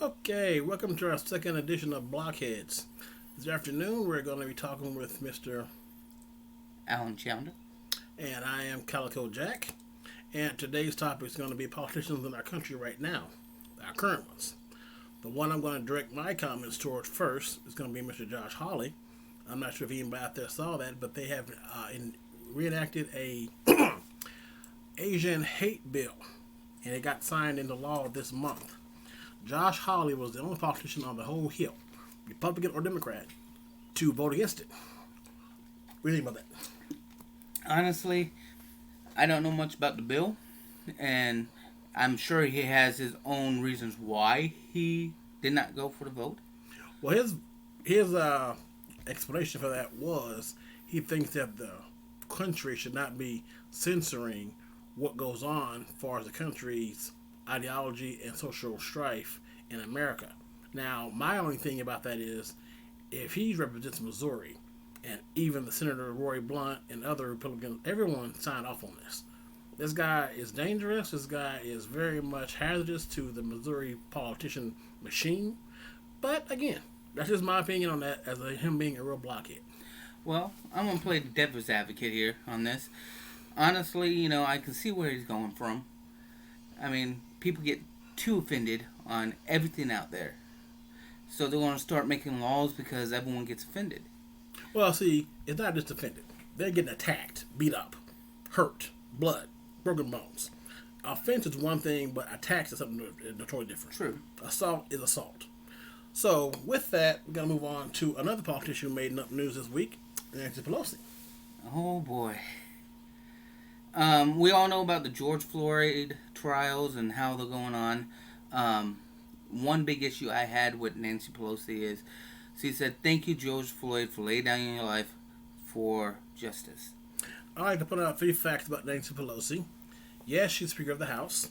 Okay, welcome to our second edition of Blockheads. This afternoon, we're going to be talking with Mr. Alan Chandler. and I am Calico Jack. And today's topic is going to be politicians in our country right now, our current ones. The one I'm going to direct my comments towards first is going to be Mr. Josh Hawley. I'm not sure if anybody out there saw that, but they have reenacted a Asian hate bill, and it got signed into law this month. Josh Hawley was the only politician on the whole Hill, Republican or Democrat, to vote against it. What do you think about that? Honestly, I don't know much about the bill, and I'm sure he has his own reasons why he did not go for the vote. Well, his explanation for that was he thinks that the country should not be censoring what goes on as far as the country's ideology and social strife in America. Now, my only thing about that is if he represents Missouri, and even the Senator Roy Blunt and other Republicans, everyone signed off on this. This guy is dangerous. This guy is very much hazardous to the Missouri politician machine. But again, that's just my opinion on that as him being a real blockhead. Well, I'm going to play the devil's advocate here on this. Honestly, I can see where he's going from. I mean, people get too offended on everything out there. So they're going to start making laws because everyone gets offended. Well, see, it's not just offended. They're getting attacked, beat up, hurt, blood, broken bones. Offense is one thing, but attacks is something totally different. True. Assault is assault. So, with that, we're going to move on to another politician who made up news this week, Nancy Pelosi. Oh, boy. We all know about the George Floyd trials and how they're going on. One big issue I had with Nancy Pelosi is she said, "Thank you, George Floyd, for laying down your life for justice." I like to put out 3 facts about Nancy Pelosi. Yes, she's Speaker of the House.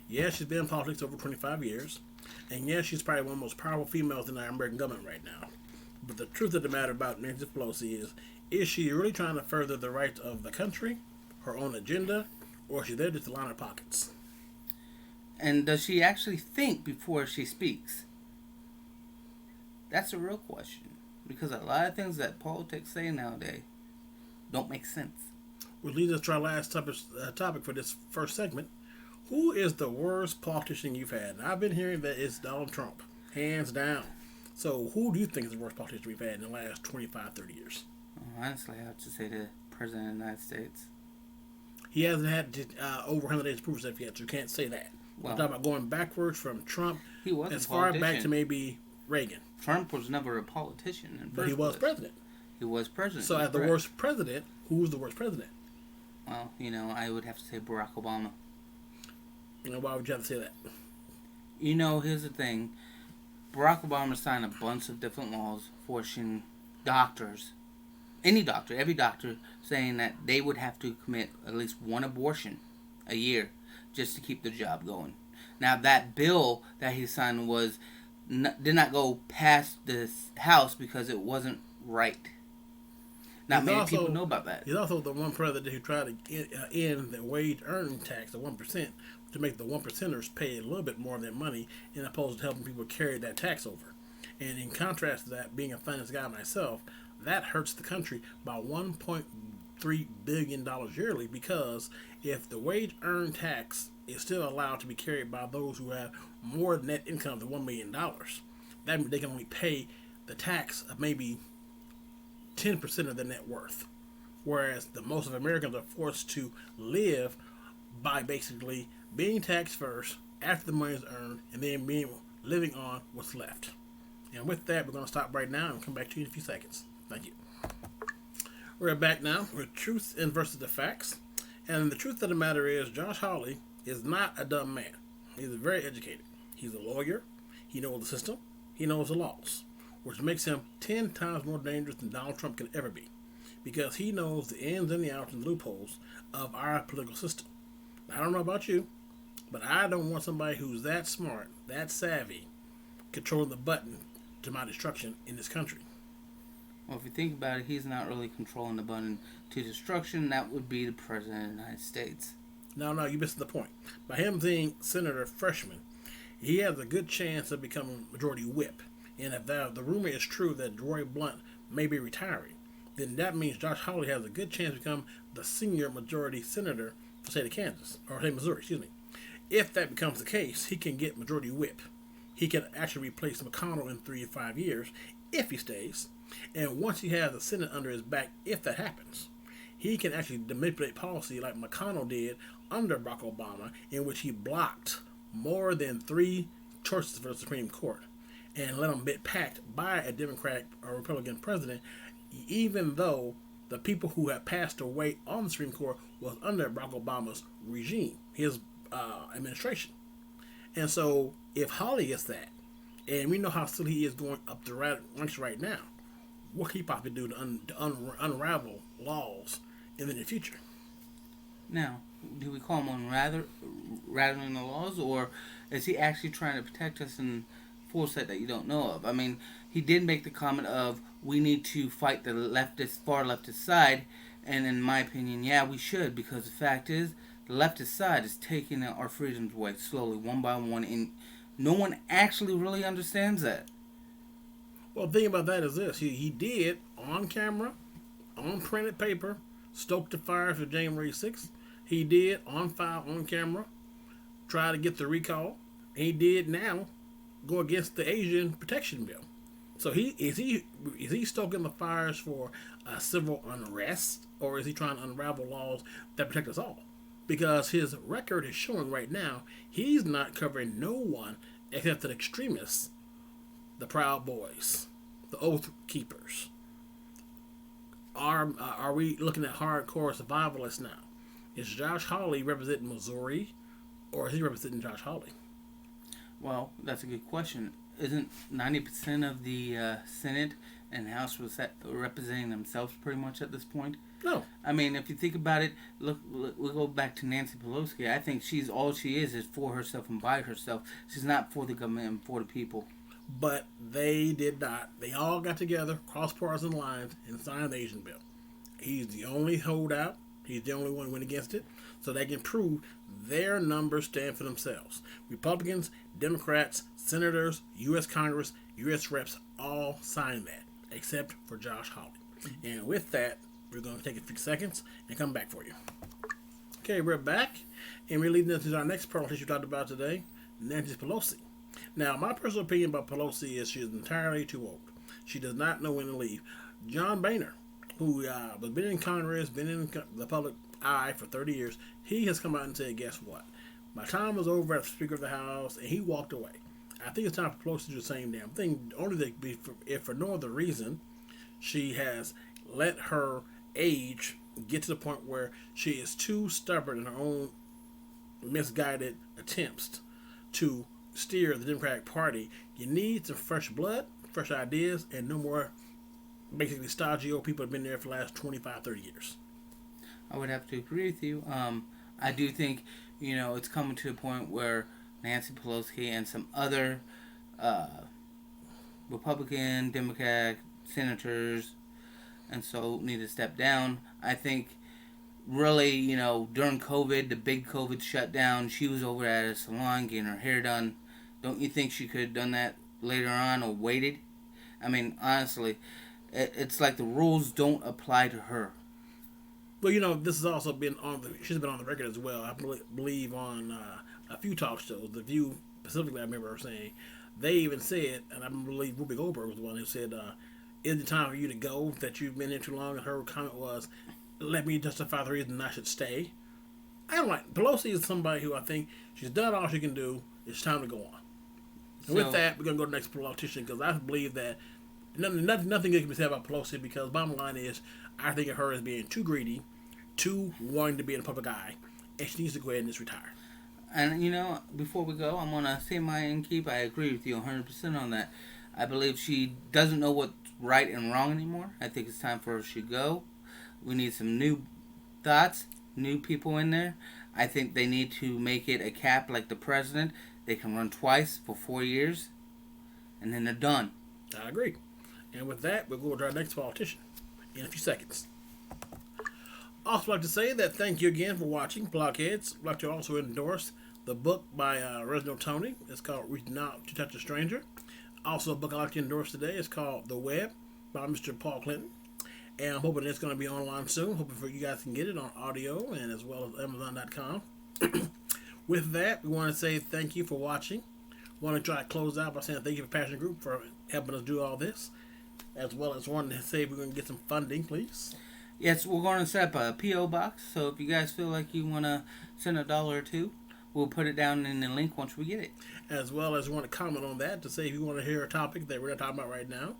Yes, she's been in politics over 25 years. And yes, she's probably one of the most powerful females in our American government right now. But the truth of the matter about Nancy Pelosi is she really trying to further the rights of the country, her own agenda, or is she there just to line her pockets? And does she actually think before she speaks? That's a real question. Because a lot of things that politics say nowadays don't make sense. Which leads us to our last topic for this first segment. Who is the worst politician you've had? Now, I've been hearing that it's Donald Trump, hands down. So who do you think is the worst politician we've had in the last 25, 30 years? Honestly, I have to say the President of the United States. He hasn't had over 100 days to prove himself yet, so you can't say that. Well, I'm talking about going backwards from Trump he was as a far politician. back to maybe Reagan. Trump was never a politician in But he was president. He was president. So as the worst president, who was the worst president? Well, I would have to say Barack Obama. Why would you have to say that? Here's the thing. Barack Obama signed a bunch of different laws forcing doctors, every doctor, saying that they would have to commit at least one abortion a year just to keep their job going. Now, that bill that he signed did not go past this House because it wasn't right. Not many people know about that. He's also the one president who tried to end the wage earning tax of 1% to make the 1%ers pay a little bit more of their money, in opposed to helping people carry that tax over. And in contrast to that, being a finance guy myself, that hurts the country by $1.3 billion yearly, because if the wage earned tax is still allowed to be carried by those who have more net income than $1 million, that means they can only pay the tax of maybe 10% of their net worth. Whereas the most of Americans are forced to live by basically being taxed first, after the money is earned, and then living on what's left. And with that, we're going to stop right now and come back to you in a few seconds. Thank you. We're back now with truth and versus the facts. And the truth of the matter is, Josh Hawley is not a dumb man. He's very educated. He's a lawyer. He knows the system. He knows the laws, which makes him 10 times more dangerous than Donald Trump could ever be, because he knows the ins and the outs and loopholes of our political system. I don't know about you, but I don't want somebody who's that smart, that savvy, controlling the button to my destruction in this country. Well, if you think about it, he's not really controlling the button to destruction. That would be the President of the United States. No, you missed the point. By him being Senator Freshman, he has a good chance of becoming majority whip. And if the rumor is true that Roy Blunt may be retiring, then that means Josh Hawley has a good chance to become the senior majority senator for the state of Kansas, or state of Missouri, excuse me. If that becomes the case, he can get majority whip. He can actually replace McConnell in 3 to 5 years if he stays. And once he has the Senate under his back, if that happens, he can actually manipulate policy like McConnell did under Barack Obama, in which he blocked more than 3 choices for the Supreme Court and let them get packed by a Democratic or Republican president, even though the people who had passed away on the Supreme Court was under Barack Obama's regime, his administration. And so, if Hawley gets that, and we know how silly he is going up the ranks right now, what can he possibly do to unravel laws in the near future? Now, do we call him rattling the laws, or is he actually trying to protect us in foresight that you don't know of? I mean, he did make the comment of we need to fight the far leftist side, and in my opinion, yeah, we should, because the fact is, the leftist side is taking our freedoms away slowly, one by one, and no one actually really understands that. Well, the thing about that is this. He did, on camera, on printed paper, stoke the fires for January 6th. He did, on file, on camera, try to get the recall. He did now go against the Asian Protection Bill. So is he stoking the fires for civil unrest, or is he trying to unravel laws that protect us all? Because his record is showing right now he's not covering no one except the extremists, the Proud Boys, the Oath Keepers. Are we looking at hardcore survivalists now? Is Josh Hawley representing Missouri, or is he representing Josh Hawley? Well, that's a good question. Isn't 90% of the Senate and House representing themselves pretty much at this point? No. I mean, if you think about it, look, we'll go back to Nancy Pelosi. I think all she is for herself and by herself. She's not for the government and for the people. But they did not. They all got together, crossed partisan lines, and signed the Asian bill. He's the only holdout. He's the only one who went against it. So they can prove their numbers stand for themselves. Republicans, Democrats, senators, U.S. Congress, U.S. reps all signed that, except for Josh Hawley. And with that, we're going to take a few seconds and come back for you. Okay, we're back, and we're leading into our next politician we talked about today, Nancy Pelosi. Now, my personal opinion about Pelosi is she is entirely too old. She does not know when to leave. John Boehner, who has been in Congress, been in the public eye for 30 years, he has come out and said, guess what? My time was over as Speaker of the House, and he walked away. I think it's time for Pelosi to do the same damn thing, only if for no other reason she has let her age get to the point where she is too stubborn in her own misguided attempts to steer the Democratic Party. You need some fresh blood, fresh ideas, and no more basically stodgy old people have been there for the last 25, 30 years. I would have to agree with you. I do think, it's coming to a point where Nancy Pelosi and some other Republican, Democrat senators and so need to step down. I think really, during COVID, the big COVID shutdown, she was over at a salon getting her hair done. Don't you think she could have done that later on or waited? I mean, honestly, it's like the rules don't apply to her. Well, this has also been she's been on the record as well. I believe on a few talk shows, The View specifically, I remember her saying, they even said, and I believe Ruby Goldberg was the one who said, is it time for you to go, that you've been here too long? And her comment was, let me justify the reason I should stay. I don't like, Pelosi is somebody who I think she's done all she can do. It's time to go on. And with that, we're going to go to the next politician, because I believe that nothing good can be said about Pelosi, because bottom line is, I think of her as being too greedy, too wanting to be in the public eye, and she needs to go ahead and just retire. And, before we go, I'm going to say my keep. I agree with you 100% on that. I believe she doesn't know what's right and wrong anymore. I think it's time for her to go. We need some new thoughts, new people in there. I think they need to make it a cap like the president. They can run twice for 4 years, and then they're done. I agree. And with that, we'll go to our next politician in a few seconds. Also, like to say that thank you again for watching Blockheads. I'd like to also endorse The book by Reginald Tony is called Reaching Out to Touch a Stranger. Also, a book I'd like to endorse today is called The Web by Mr. Paul Clinton. And I'm hoping it's going to be online soon. Hoping for you guys can get it on audio and as well as Amazon.com. With that, we want to say thank you for watching. Want to try to close out by saying thank you for Passion Group for helping us do all this. As well as wanting to say we're going to get some funding, please. Yes, we're going to set up a P.O. box. So if you guys feel like you want to send $1 or $2, we'll put it down in the link once we get it. As well as want to comment on that to say if you want to hear a topic that we're not talking about right now.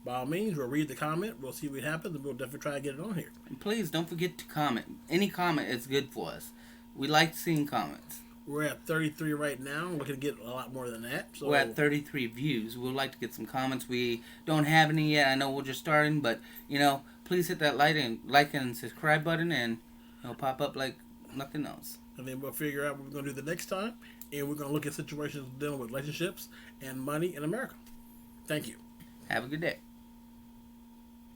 By all means, we'll read the comment. We'll see what happens, and we'll definitely try to get it on here. And please don't forget to comment. Any comment is good for us. We like seeing comments. We're at 33 right now. We're going to get a lot more than that. So we're at 33 views. We'd like to get some comments. We don't have any yet. I know we're just starting, but, please hit that like and subscribe button, and it'll pop up like nothing else. And then we'll figure out what we're going to do the next time, and we're going to look at situations dealing with relationships and money in America. Thank you. Have a good day.